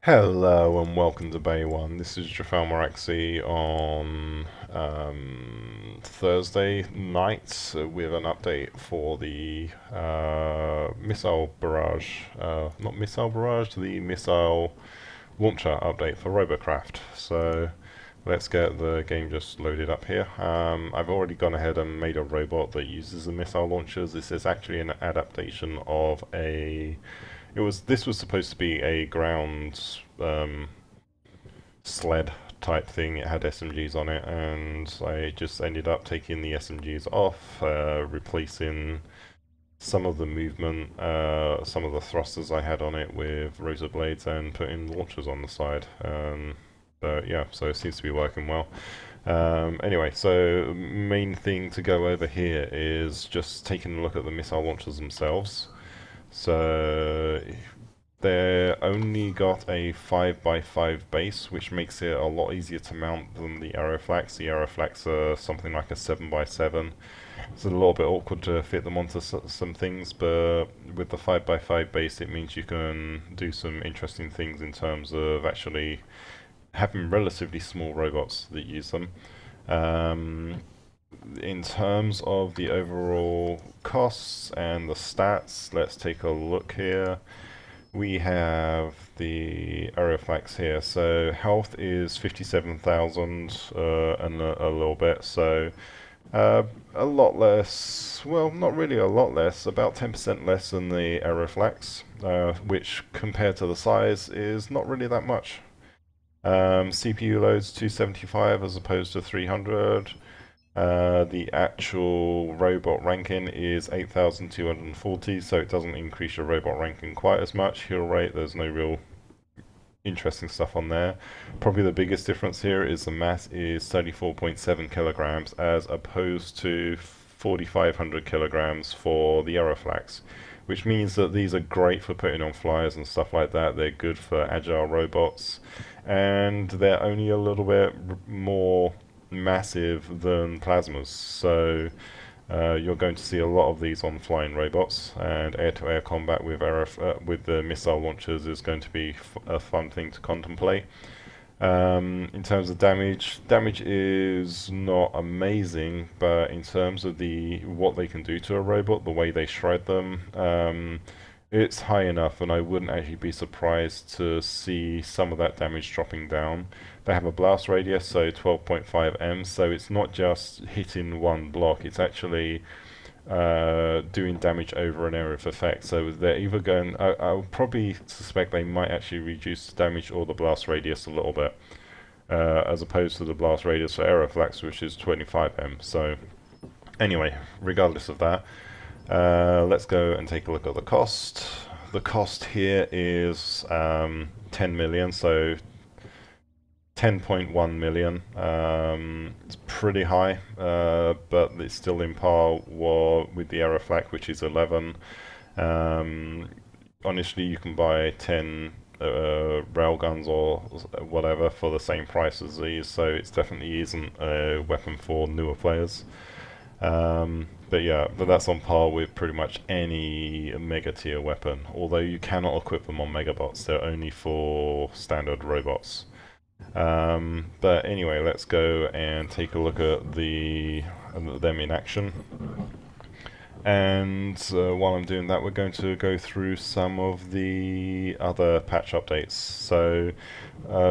Hello and welcome to Bay One. This is Jafal Maraxi on Thursday night with an update for the missile barrage, not missile barrage, the missile launcher update for Robocraft. So let's get the game just loaded up here. I've already gone ahead and made a robot that uses the missile launchers. This is actually an adaptation of a this was supposed to be a ground sled type thing. It had SMGs on it, and I just ended up taking the SMGs off, replacing some of the movement, some of the thrusters I had on it with rotor blades, and putting launchers on the side. But yeah, so it seems to be working well. Anyway, so main thing to go over here is just taking a look at the missile launchers themselves. So they only got a 5x5 base, which makes it a lot easier to mount than the ASRock. The ASRock are something like a 7x7. It's a little bit awkward to fit them onto some things, but with the 5x5 base, it means you can do some interesting things in terms of actually having relatively small robots that use them. In terms of the overall costs and the stats, let's take a look here. We have the ASRock here. So health is 57,000 and a little bit. So a lot less. Well, not really a lot less. About 10% less than the ASRock, which compared to the size is not really that much. CPU loads 275 as opposed to 300. The actual robot ranking is 8,240, so it doesn't increase your robot ranking quite as much. Heal rate, there's no real interesting stuff on there. Probably the biggest difference here is the mass is 34.7 kilograms as opposed to 4,500 kilograms for the ASRock, which means that these are great for putting on flyers and stuff like that. They're good for agile robots, and they're only a little bit more massive than plasmas, so you're going to see a lot of these on flying robots, and air-to-air combat with with the missile launchers is going to be a fun thing to contemplate. In terms of damage is not amazing, but in terms of what they can do to a robot, the way they shred them, it's high enough, and I wouldn't actually be surprised to see some of that damage dropping down. They have a blast radius, so 12.5 m, so it's not just hitting one block, it's actually doing damage over an area of effect. So they're either going, I would probably suspect they might actually reduce the damage or the blast radius a little bit, as opposed to the blast radius for ASRock, which is 25 m. So anyway, regardless of that, let's go and take a look at the cost. The cost here is 10 million, so 10.1 million. It's pretty high, but it's still in par with the ASRock, which is 11. Honestly, you can buy 10 railguns or whatever for the same price as these, so it definitely isn't a weapon for newer players. But yeah, that's on par with pretty much any mega tier weapon, although you cannot equip them on megabots. They're only for standard robots. But anyway, let's go and take a look at them in action. And while I'm doing that, we're going to go through some of the other patch updates. So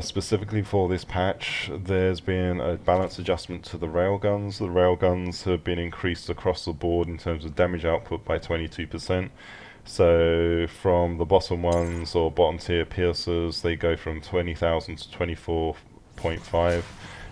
specifically for this patch, there's been a balance adjustment to the railguns. The railguns have been increased across the board in terms of damage output by 22%. So from the bottom ones, or bottom tier piercers, they go from 20,000 to 24.5,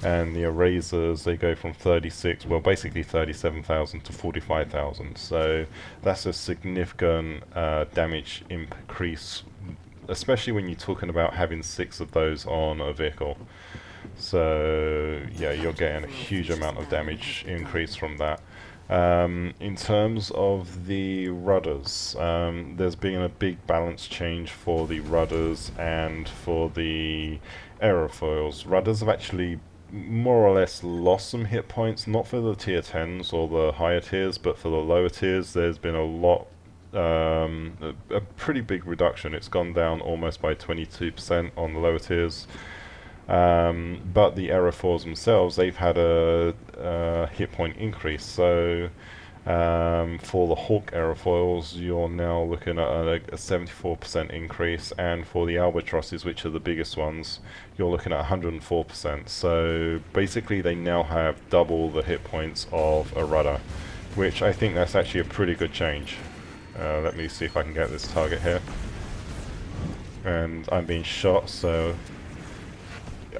and the erasers, they go from 36, well basically 37,000 to 45,000. So that's a significant damage increase, especially when you're talking about having 6 of those on a vehicle. So yeah, you're getting a huge amount of damage increase from that. In terms of the rudders, there's been a big balance change for the rudders and for the aerofoils. Rudders have actually more or less lost some hit points, not for the tier 10s or the higher tiers, but for the lower tiers there's been a lot a pretty big reduction. It's gone down almost by 22% on the lower tiers. But the aerofoils themselves, they've had a hit point increase. So for the Hawk aerofoils, you're now looking at a 74% increase, and for the albatrosses, which are the biggest ones, you're looking at 104%. So basically they now have double the hit points of a rudder, which I think that's actually a pretty good change. Let me see if I can get this target here. And I'm being shot, so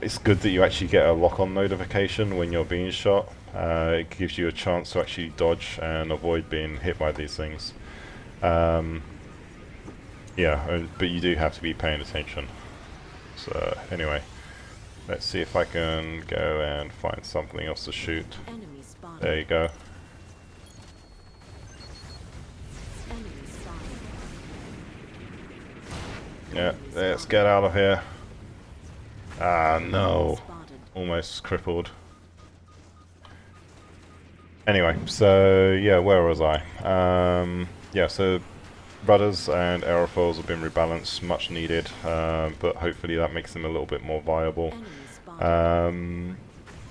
it's good that you actually get a lock-on notification when you're being shot. It gives you a chance to actually dodge and avoid being hit by these things. Yeah, but you do have to be paying attention. So anyway, let's see if I can go and find something else to shoot. There you go. Yeah, let's get out of here. Ah, no. Almost crippled. Anyway, so yeah, where was I? Yeah, so rudders and aerofoils have been rebalanced, much needed, but hopefully that makes them a little bit more viable.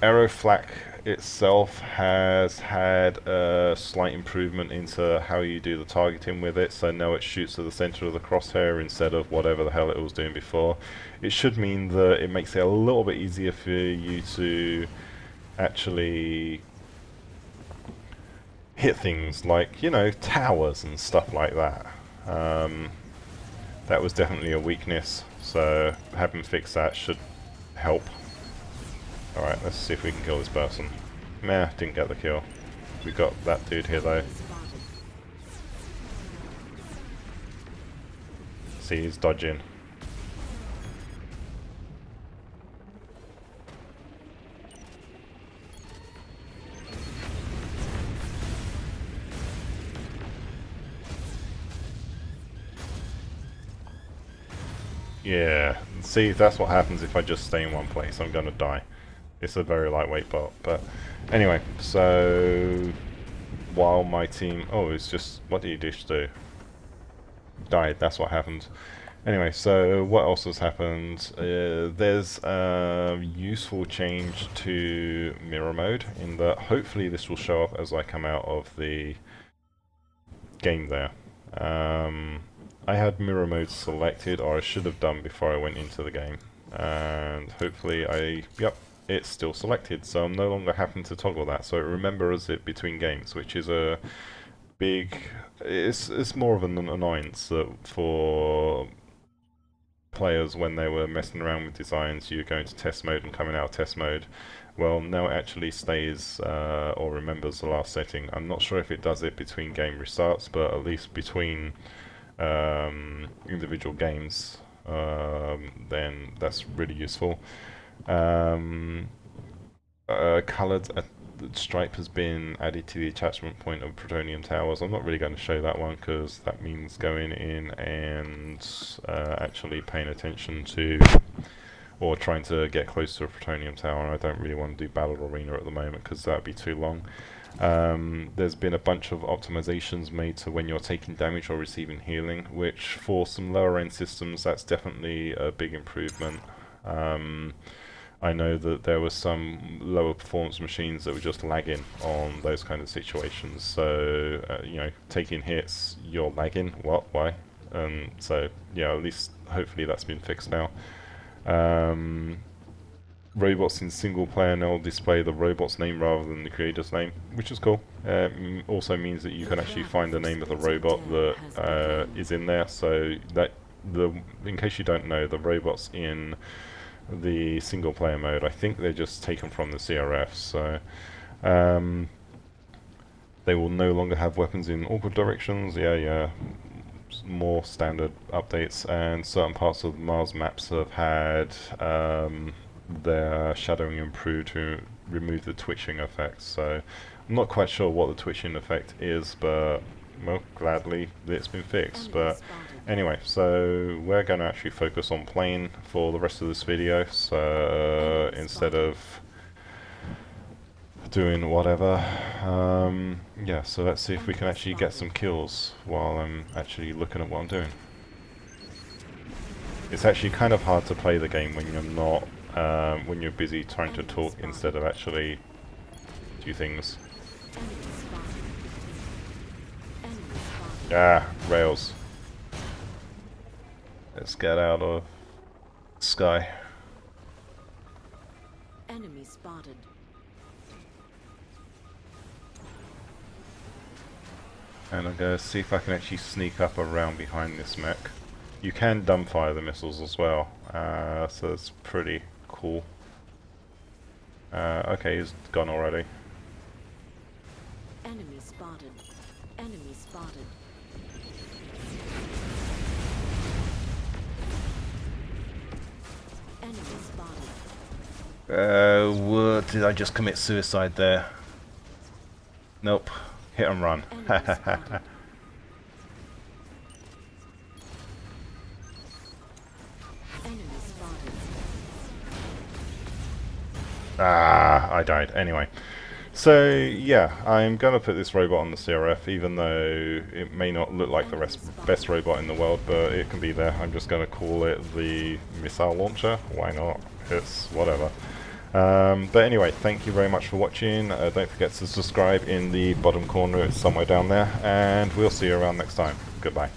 Aeroflak itself has had a slight improvement into how you do the targeting with it, so now it shoots to the center of the crosshair instead of whatever the hell it was doing before. It should mean that it makes it a little bit easier for you to actually hit things like, you know, towers and stuff like that. That was definitely a weakness, so having fixed that should help. Alright, let's see if we can kill this person. Meh, didn't get the kill. We got that dude here though. See, he's dodging. Yeah, see, that's what happens if I just stay in one place. I'm gonna die. It's a very lightweight bot, but anyway, so while my team... Oh, it's just... What did you just do? Died, that's what happened. Anyway, so what else has happened? There's a useful change to mirror mode, in that hopefully this will show up as I come out of the game there. I had mirror mode selected, or I should have done before I went into the game. And hopefully yep, it's still selected, so I'm no longer having to toggle that, so it remembers it between games, which is a big... It's more of an annoyance for players when they were messing around with designs. You're going to test mode and coming out of test mode. Well, now it actually stays or remembers the last setting. I'm not sure if it does it between game restarts, but at least between individual games, then that's really useful. Coloured stripe has been added to the attachment point of plutonium towers. I'm not really going to show that one because that means going in and actually paying attention to, or trying to get close to a plutonium tower, and I don't really want to do battle arena at the moment because that would be too long. There's been a bunch of optimizations made to when you're taking damage or receiving healing, which for some lower end systems that's definitely a big improvement. I know that there were some lower performance machines that were just lagging on those kind of situations, so you know, taking hits, you're lagging, what, why? So yeah, at least hopefully that's been fixed now. Robots in single player now display the robot's name rather than the creator's name, which is cool. Also means that you can actually find the name of the robot that is in there, so that in case you don't know, the robots in the single player mode, I think they're just taken from the CRF, so they will no longer have weapons in awkward directions. Yeah, more standard updates, and certain parts of the Mars maps have had their shadowing improved to remove the twitching effects, so I'm not quite sure what the twitching effect is, but well, gladly it's been fixed. But anyway, so we're going to actually focus on playing for the rest of this video, so instead of doing whatever. Yeah, so let's see if we can actually get some kills while I'm actually looking at what I'm doing. It's actually kind of hard to play the game when you're not, when you're busy trying to talk instead of actually do things. Ah, rails. Let's get out of sky. Enemy spotted. And I'm going to see if I can actually sneak up around behind this mech. You can dumbfire the missiles as well, so it's pretty cool. Okay, he's gone already. Enemy spotted. Enemy spotted. Enemy spotted. What, did I just commit suicide there? Nope. Hit and run. Enemy spotted. Enemy spotted. Ah, I died. Anyway. So, yeah, I'm going to put this robot on the CRF, even though it may not look like the best robot in the world, but it can be there. I'm just going to call it the missile launcher. Why not? It's whatever. But anyway, thank you very much for watching. Don't forget to subscribe in the bottom corner, it's somewhere down there, and we'll see you around next time. Goodbye.